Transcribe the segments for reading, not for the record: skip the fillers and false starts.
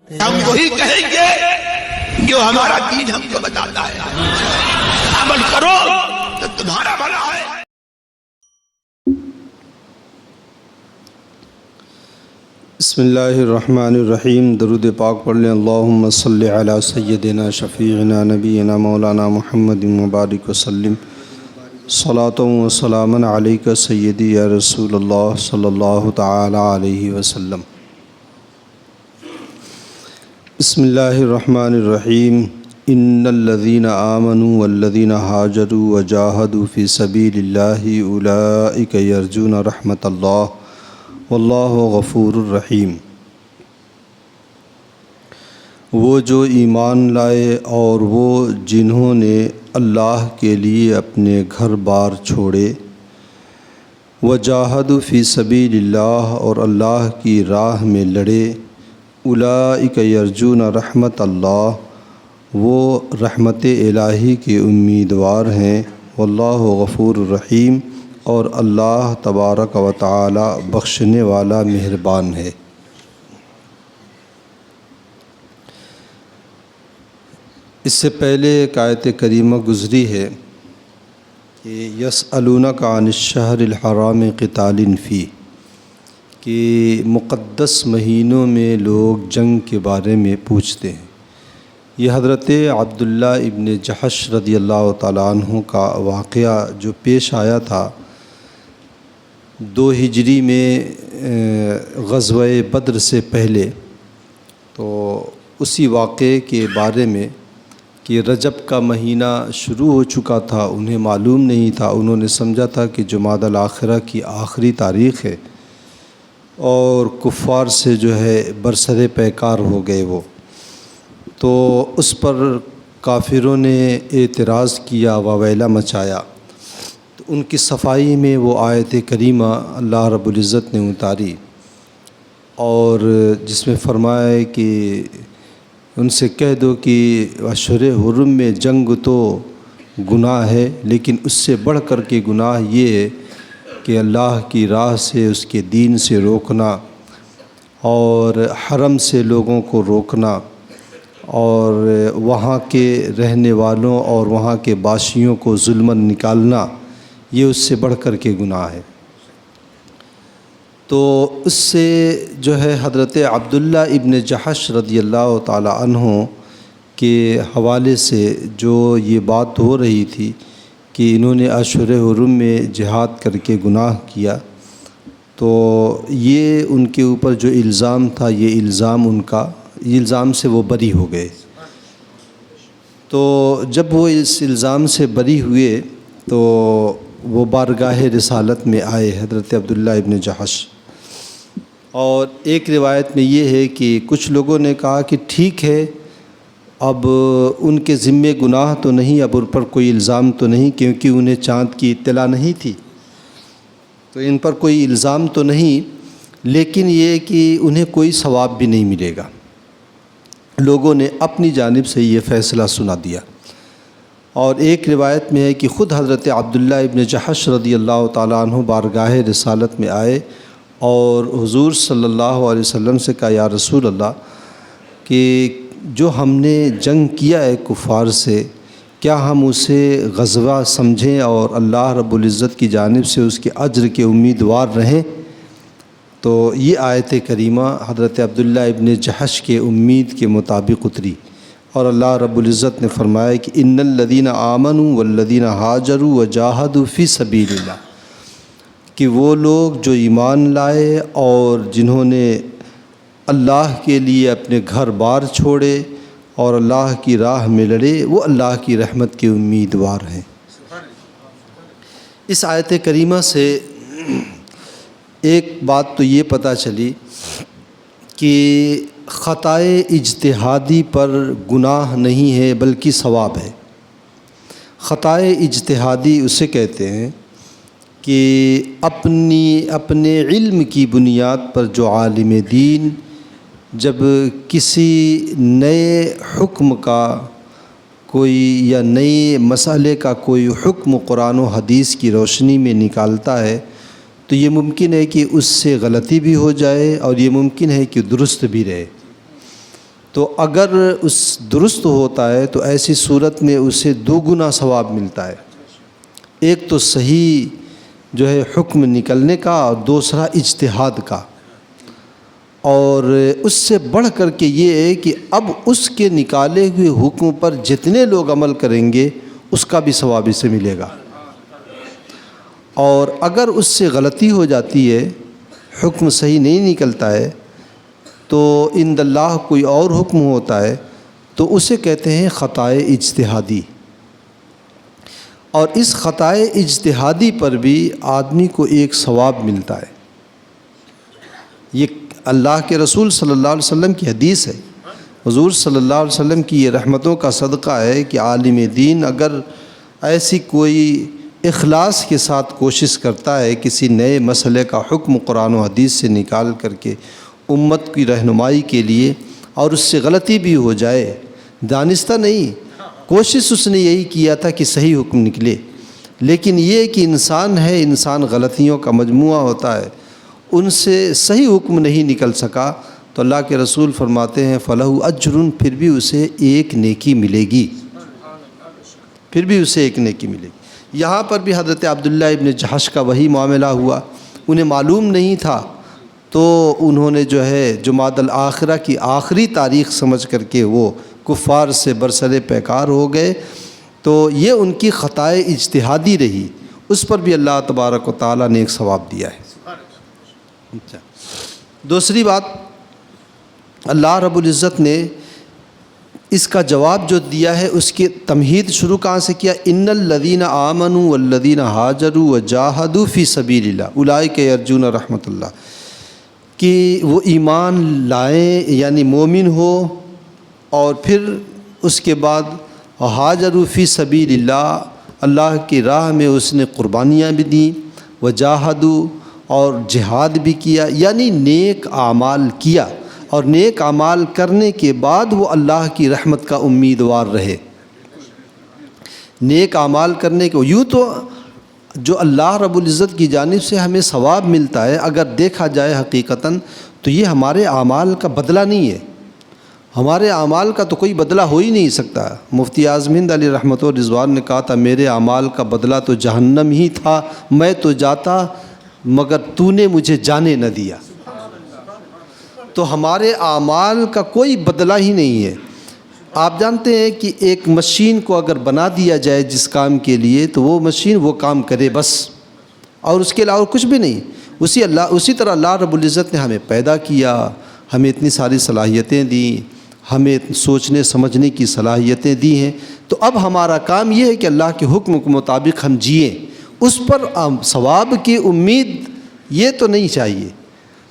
ہم وہی کہیں گے جو ہمارا دین ہم کو بتاتا ہے، عمل کرو تو تمہارا بھلا ہے۔ بسم اللہ الرحمن الرحیم۔ درود پاک پڑھ لیں۔ اللہم صلی علی سیدنا شفیعنا نبینا مولانا محمد مبارک وسلم۔ صلاۃ و سلام علیک سیدی یا رسول اللہ صلی اللہ تعالی علیہ وسلم۔ بسم اللہ الرحمن الرحیم۔ ان الذین آمنوا والذین ہاجروا وجاہدوا فی سبیل اللہ اولئک یرجون رحمت اللہ واللہ غفور الرحیم۔ وہ جو ایمان لائے اور وہ جنہوں نے اللہ کے لیے اپنے گھر بار چھوڑے، وجاہدوا فی سبیل اللہ اور اللہ کی راہ میں لڑے، اولئک یرجون رحمت اللہ وہ رحمت الہی کے امیدوار ہیں، واللہ غفور الرحیم اور اللہ تبارک و تعالی بخشنے والا مہربان ہے۔ اس سے پہلے ایک آیت کریمہ گزری ہے کہ یسألونک عن الشہر الحرام قتال فیہ، کہ مقدس مہینوں میں لوگ جنگ کے بارے میں پوچھتے ہیں۔ یہ حضرت عبداللہ ابن جحش رضی اللہ تعالیٰ عنہ کا واقعہ جو پیش آیا تھا 2 ہجری میں غزوہ بدر سے پہلے، تو اسی واقعے کے بارے میں کہ رجب کا مہینہ شروع ہو چکا تھا، انہیں معلوم نہیں تھا، انہوں نے سمجھا تھا کہ جمادی الاخرہ کی آخری تاریخ ہے، اور کفار سے جو ہے برسر پیکار ہو گئے وہ، تو اس پر کافروں نے اعتراض کیا، واویلا مچایا۔ تو ان کی صفائی میں وہ آیت کریمہ اللہ رب العزت نے اتاری، اور جس میں فرمایا ہے کہ ان سے کہہ دو کہ اشہر حرم میں جنگ تو گناہ ہے، لیکن اس سے بڑھ کر کے گناہ یہ ہے کہ اللہ کی راہ سے، اس کے دین سے روکنا، اور حرم سے لوگوں کو روکنا، اور وہاں کے رہنے والوں اور وہاں کے باشیوں کو ظلماً نکالنا، یہ اس سے بڑھ کر کے گناہ ہے۔ تو اس سے جو ہے حضرت عبداللہ ابن جحش رضی اللہ تعالی عنہ کے حوالے سے جو یہ بات ہو رہی تھی کہ انہوں نے اشہر حرم میں جہاد کر کے گناہ کیا، تو یہ ان کے اوپر جو الزام تھا، یہ الزام سے وہ بری ہو گئے۔ تو جب وہ اس الزام سے بری ہوئے تو وہ بارگاہ رسالت میں آئے حضرت عبداللہ ابن جحش، اور ایک روایت میں یہ ہے کہ کچھ لوگوں نے کہا کہ ٹھیک ہے، اب ان کے ذمے گناہ تو نہیں، اب ان پر کوئی الزام تو نہیں، کیونکہ انہیں چاند کی اطلاع نہیں تھی، تو ان پر کوئی الزام تو نہیں، لیکن یہ کہ انہیں کوئی ثواب بھی نہیں ملے گا۔ لوگوں نے اپنی جانب سے یہ فیصلہ سنا دیا، اور ایک روایت میں ہے کہ خود حضرت عبداللہ ابن جحش رضی اللہ تعالیٰ عنہ بارگاہ رسالت میں آئے اور حضور صلی اللہ علیہ وسلم سے کہا، یا رسول اللہ، کہ جو ہم نے جنگ کیا ہے کفار سے، کیا ہم اسے غزوہ سمجھیں اور اللہ رب العزت کی جانب سے اس کے اجر کے امیدوار رہیں؟ تو یہ آیت کریمہ حضرت عبداللہ ابن جحش کے امید کے مطابق اتری، اور اللہ رب العزت نے فرمایا کہ ان الذین آمنوا والذین ہاجروا وجاہدوا فی سبیل اللہ، کہ وہ لوگ جو ایمان لائے اور جنہوں نے اللہ کے لیے اپنے گھر بار چھوڑے اور اللہ کی راہ میں لڑے، وہ اللہ کی رحمت کے امیدوار ہیں۔ اس آیت کریمہ سے ایک بات تو یہ پتہ چلی کہ خطائے اجتہادی پر گناہ نہیں ہے بلکہ ثواب ہے۔ خطائے اجتہادی اسے کہتے ہیں کہ اپنے علم کی بنیاد پر جو عالم دین جب کسی نئے حکم کا کوئی یا نئے مسئلے کا کوئی حکم قرآن و حدیث کی روشنی میں نکالتا ہے، تو یہ ممکن ہے کہ اس سے غلطی بھی ہو جائے اور یہ ممکن ہے کہ درست بھی رہے۔ تو اگر اس درست ہوتا ہے تو ایسی صورت میں اسے 2 گنا ثواب ملتا ہے. ایک تو صحیح جو ہے حکم نکلنے کا اور دوسرا اجتہاد کا. اور اس سے بڑھ کر کے یہ ہے کہ اب اس کے نکالے ہوئے حکم پر جتنے لوگ عمل کریں گے اس کا بھی ثواب اسے ملے گا. اور اگر اس سے غلطی ہو جاتی ہے، حکم صحیح نہیں نکلتا ہے، تو عند اللہ کوئی اور حکم ہوتا ہے تو اسے کہتے ہیں خطائے اجتہادی. اور اس خطائے اجتہادی پر بھی آدمی کو ایک ثواب ملتا ہے. یہ اللہ کے رسول صلی اللہ علیہ وسلم کی حدیث ہے. حضور صلی اللہ علیہ وسلم کی یہ رحمتوں کا صدقہ ہے کہ عالم دین اگر ایسی کوئی اخلاص کے ساتھ کوشش کرتا ہے کسی نئے مسئلے کا حکم قرآن و حدیث سے نکال کر کے امت کی رہنمائی کے لیے، اور اس سے غلطی بھی ہو جائے، دانستہ نہیں، کوشش اس نے یہی کیا تھا کہ صحیح حکم نکلے، لیکن یہ کہ انسان ہے، انسان غلطیوں کا مجموعہ ہوتا ہے، ان سے صحیح حکم نہیں نکل سکا، تو اللہ کے رسول فرماتے ہیں فَلَهُ أَجْرٌ، پھر بھی اسے ایک نیکی ملے گی، پھر بھی اسے ایک نیکی ملے گی. یہاں پر بھی حضرت عبداللہ ابن جحش کا وہی معاملہ ہوا. انہیں معلوم نہیں تھا تو انہوں نے جو ہے جمادی الآخرہ کی آخری تاریخ سمجھ کر کے وہ کفار سے برسر پیکار ہو گئے. تو یہ ان کی خطائے اجتہادی رہی، اس پر بھی اللہ تبارک و تعالیٰ نے ایک ثواب دیا ہے. دوسری بات، اللہ رب العزت نے اس کا جواب جو دیا ہے اس کی تمہید شروع کہاں سے کیا؟ ان الذین آمنوا والذین ہاجروا وجاہدوا فی سبیل اللہ اولئک یرجون رحمت اللہ، کہ وہ ایمان لائیں یعنی مومن ہو، اور پھر اس کے بعد ہاجروا فی سبیل اللہ، اللہ کی راہ میں اس نے قربانیاں بھی دیں، وجاہدوا، اور جہاد بھی کیا، یعنی نیک اعمال کیا، اور نیک اعمال کرنے کے بعد وہ اللہ کی رحمت کا امیدوار رہے. نیک اعمال کرنے کے یوں تو جو اللہ رب العزت کی جانب سے ہمیں ثواب ملتا ہے، اگر دیکھا جائے حقیقتاً تو یہ ہمارے اعمال کا بدلہ نہیں ہے. ہمارے اعمال کا تو کوئی بدلہ ہو ہی نہیں سکتا. مفتی اعظم ہند علیہ رحمۃ و رضوان نے کہا تھا میرے اعمال کا بدلہ تو جہنم ہی تھا، میں تو جاتا مگر تو نے مجھے جانے نہ دیا. تو ہمارے اعمال کا کوئی بدلہ ہی نہیں ہے. آپ جانتے ہیں کہ ایک مشین کو اگر بنا دیا جائے جس کام کے لیے تو وہ مشین وہ کام کرے بس، اور اس کے علاوہ کچھ بھی نہیں. اسی طرح اللہ رب العزت نے ہمیں پیدا کیا، ہمیں اتنی ساری صلاحیتیں دیں، ہمیں سوچنے سمجھنے کی صلاحیتیں دی ہیں. تو اب ہمارا کام یہ ہے کہ اللہ کے حکم کے مطابق ہم جئیں. اس پر ثواب کی امید یہ تو نہیں چاہیے.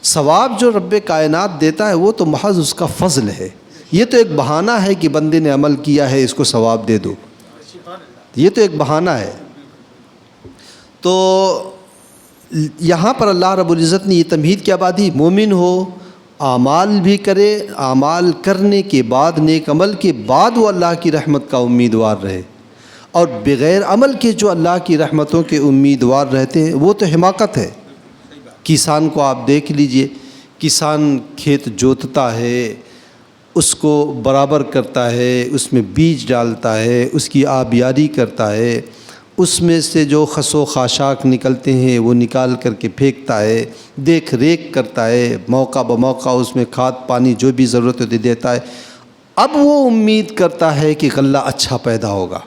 ثواب جو رب کائنات دیتا ہے وہ تو محض اس کا فضل ہے. یہ تو ایک بہانہ ہے کہ بندے نے عمل کیا ہے اس کو ثواب دے دو، یہ تو ایک بہانہ ہے. تو یہاں پر اللہ رب العزت نے یہ تمہید کیا بات دی، مومن ہو، اعمال بھی کرے، اعمال کرنے کے بعد نیک عمل کے بعد وہ اللہ کی رحمت کا امیدوار رہے. اور بغیر عمل کے جو اللہ کی رحمتوں کے امیدوار رہتے ہیں وہ تو حماقت ہے. کسان کو آپ دیکھ لیجئے، کسان کھیت جوتتا ہے، اس کو برابر کرتا ہے، اس میں بیج ڈالتا ہے، اس کی آبیاری کرتا ہے، اس میں سے جو خس و خاشاک نکلتے ہیں وہ نکال کر کے پھینکتا ہے، دیکھ ریکھ کرتا ہے، موقع بموقع اس میں کھاد پانی جو بھی ضرورت ہوتی دیتا ہے. اب وہ امید کرتا ہے کہ غلہ اچھا پیدا ہوگا.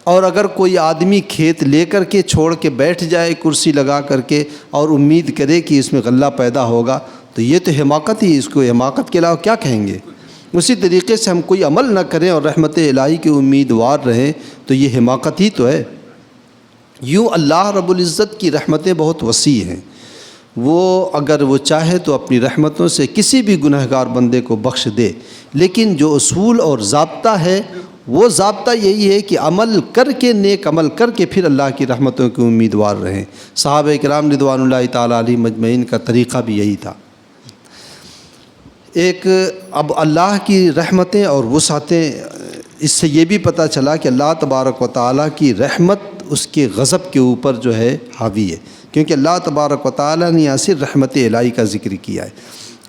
اور اگر کوئی آدمی کھیت لے کر کے چھوڑ کے بیٹھ جائے کرسی لگا کر کے اور امید کرے کہ اس میں غلہ پیدا ہوگا تو یہ تو حماقت ہی، اس کو حماقت کے علاوہ کیا کہیں گے. اسی طریقے سے ہم کوئی عمل نہ کریں اور رحمت الہی کے امیدوار رہیں تو یہ حماقت ہی تو ہے. یوں اللہ رب العزت کی رحمتیں بہت وسیع ہیں، وہ اگر وہ چاہے تو اپنی رحمتوں سے کسی بھی گنہگار بندے کو بخش دے. لیکن جو اصول اور ضابطہ ہے وہ ضابطہ یہی ہے کہ عمل کر کے، نیک عمل کر کے پھر اللہ کی رحمتوں کے امیدوار رہیں. صحابہ کرام رضوان اللہ تعالیٰ علیہ مجمعین کا طریقہ بھی یہی تھا. ایک اب اللہ کی رحمتیں اور وسعتیں، اس سے یہ بھی پتہ چلا کہ اللہ تبارک و تعالیٰ کی رحمت اس کے غضب کے اوپر جو ہے حاوی ہے، کیونکہ اللہ تبارک و تعالیٰ نے یہاں سے رحمت الہی کا ذکر کیا ہے.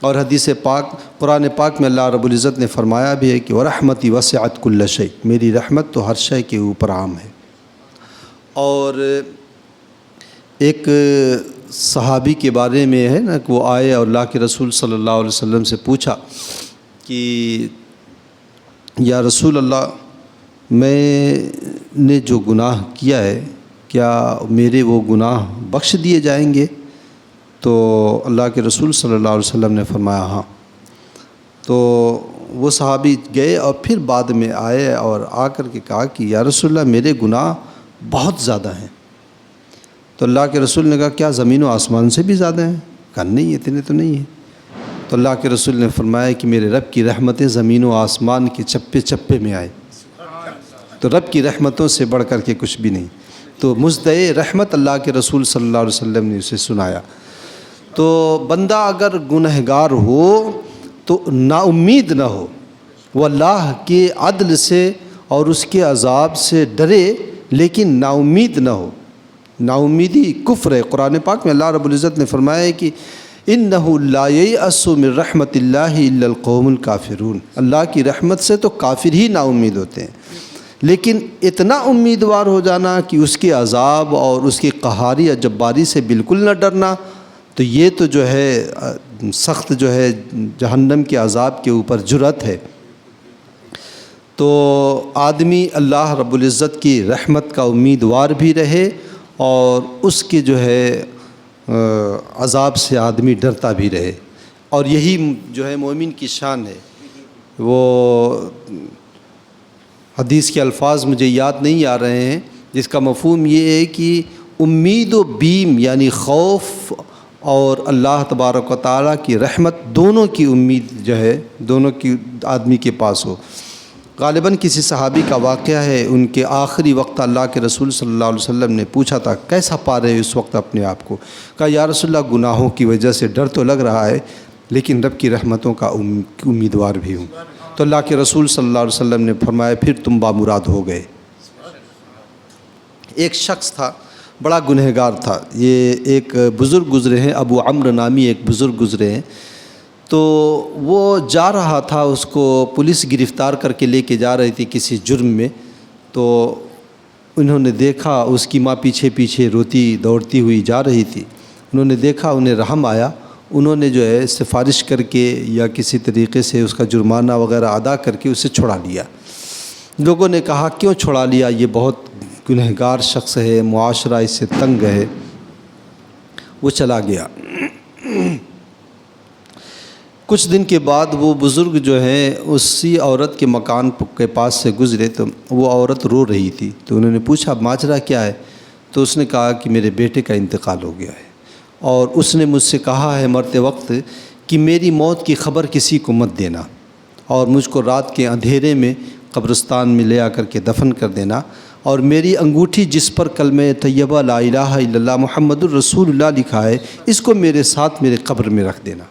اور حدیث پاک قرآن پاک میں اللہ رب العزت نے فرمایا بھی ہے کہ وَرَحْمَتِي وَسِعَتْ كُلَّ شَيْءٍ، میری رحمت تو ہر شے کے اوپر عام ہے۔ اور ایک صحابی کے بارے میں ہے نا کہ وہ آئے اور اللہ کے رسول صلی اللہ علیہ وسلم سے پوچھا کہ یا رسول اللہ، میں نے جو گناہ کیا ہے کیا میرے وہ گناہ بخش دیے جائیں گے؟ تو اللہ کے رسول صلی اللہ علیہ وسلم نے فرمایا ہاں۔ تو وہ صحابی گئے اور پھر بعد میں آئے اور آ کر کے کہا کہ یا رسول اللہ، میرے گناہ بہت زیادہ ہیں۔ تو اللہ کے رسول نے کہا کیا زمین و آسمان سے بھی زیادہ ہیں؟ کہا نہیں، اتنے تو نہیں ہیں۔ تو اللہ کے رسول نے فرمایا کہ میرے رب کی رحمتیں زمین و آسمان کے چپے چپے میں آئے، تو رب کی رحمتوں سے بڑھ کر کے کچھ بھی نہیں۔ تو مزدع رحمت اللہ کے رسول صلی اللہ علیہ وسلم نے اسے سنایا۔ تو بندہ اگر گنہگار ہو تو نا امید نہ ہو، وہ اللہ کے عدل سے اور اس کے عذاب سے ڈرے، لیکن نا امید نہ ہو۔ نا امیدی کفر ہے۔ قرآن پاک میں اللہ رب العزت نے فرمایا ہے کہ اِنَّهُ لَا يَيْأَسُ مِن رَحْمَةِ اللَّهِ إِلَّا الْقَوْمُ الْكَافِرُونَ، اللہ کی رحمت سے تو کافر ہی نا امید ہوتے ہیں۔ لیکن اتنا امیدوار ہو جانا کہ اس کے عذاب اور اس کی قہاری یا جباری سے بالکل نہ ڈرنا، تو یہ تو جو ہے سخت جو ہے جہنم کے عذاب کے اوپر جرأت ہے۔ تو آدمی اللہ رب العزت کی رحمت کا امیدوار بھی رہے اور اس کے جو ہے عذاب سے آدمی ڈرتا بھی رہے، اور یہی جو ہے مومن کی شان ہے۔ وہ حدیث کے الفاظ مجھے یاد نہیں آ رہے ہیں، جس کا مفہوم یہ ہے کہ امید و بیم یعنی خوف اور اللہ تبارک و تعالیٰ کی رحمت دونوں کی امید جو ہے دونوں کی آدمی کے پاس ہو۔ غالباً کسی صحابی کا واقعہ ہے، ان کے آخری وقت اللہ کے رسول صلی اللہ علیہ وسلم نے پوچھا تھا کیسا پا رہے اس وقت اپنے آپ کو؟ کہا یا رسول اللہ، گناہوں کی وجہ سے ڈر تو لگ رہا ہے، لیکن رب کی رحمتوں کا امیدوار بھی ہوں۔ تو اللہ کے رسول صلی اللہ علیہ وسلم نے فرمایا پھر تم بامراد ہو گئے۔ ایک شخص تھا، بڑا گنہگار تھا، یہ ایک بزرگ گزرے ہیں، ابو عمرو نامی ایک بزرگ گزرے ہیں۔ تو وہ جا رہا تھا، اس کو پولیس گرفتار کر کے لے کے جا رہی تھی کسی جرم میں۔ تو انہوں نے دیکھا اس کی ماں پیچھے پیچھے روتی دوڑتی ہوئی جا رہی تھی۔ انہوں نے دیکھا، انہیں رحم آیا، انہوں نے جو ہے سفارش کر کے یا کسی طریقے سے اس کا جرمانہ وغیرہ ادا کر کے اسے چھڑا لیا۔ لوگوں نے کہا کیوں چھڑا لیا؟ یہ بہت گنہگار شخص ہے، معاشرہ اس سے تنگ ہے۔ وہ چلا گیا۔ کچھ دن کے بعد وہ بزرگ جو ہیں اسی عورت کے مکان کے پاس سے گزرے، تو وہ عورت رو رہی تھی۔ تو انہوں نے پوچھا ماجرا کیا ہے؟ تو اس نے کہا کہ میرے بیٹے کا انتقال ہو گیا ہے، اور اس نے مجھ سے کہا ہے مرتے وقت کہ میری موت کی خبر کسی کو مت دینا، اور مجھ کو رات کے اندھیرے میں قبرستان میں لے آ کر کے دفن کر دینا، اور میری انگوٹھی جس پر کلمہ طیبہ لا الہ الا اللہ محمد الرسول اللہ لکھا ہے، اس کو میرے ساتھ میرے قبر میں رکھ دینا،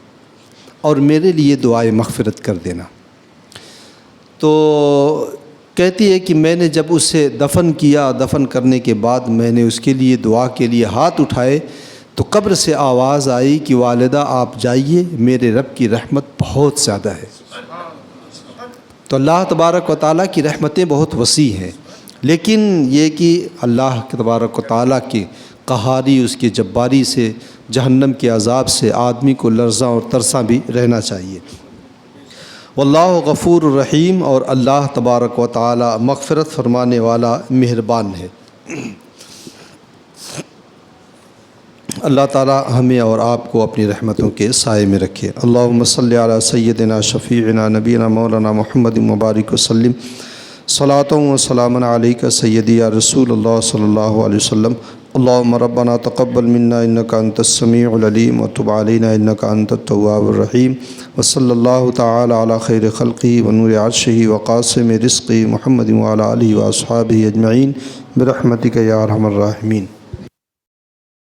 اور میرے لیے دعائے مغفرت کر دینا۔ تو کہتی ہے کہ میں نے جب اسے دفن کیا، دفن کرنے کے بعد میں نے اس کے لیے دعا کے لیے ہاتھ اٹھائے تو قبر سے آواز آئی کہ والدہ آپ جائیے، میرے رب کی رحمت بہت زیادہ ہے۔ تو اللہ تبارک و تعالیٰ کی رحمتیں بہت وسیع ہیں، لیکن یہ کہ اللہ تبارک و تعالیٰ کی قہاری، اس کی جباری سے، جہنم کے عذاب سے آدمی کو لرزاں اور ترساں بھی رہنا چاہیے۔ واللہ غفور الرحیم، اور اللہ تبارک و تعالیٰ مغفرت فرمانے والا مہربان ہے۔ اللہ تعالیٰ ہمیں اور آپ کو اپنی رحمتوں کے سائے میں رکھے۔ اللہم صلی علی سیدنا شفیعنا نبینا مولانا محمد مبارک وسلم، صلاۃ و سلام علیک سیدی یا رسول اللہ صلی اللہ علیہ وسلم۔ اللہم ربنا تقبل منا انک انت السمیع العلیم وتب علینا انک انت التواب الرحیم، وصلی اللہ تعالی علی خیر خلقہ ونور عرشہ وقاسم رزقہ محمد وعلی آلہ واصحابہ اجمعین برحمتک یا ارحم الراحمین۔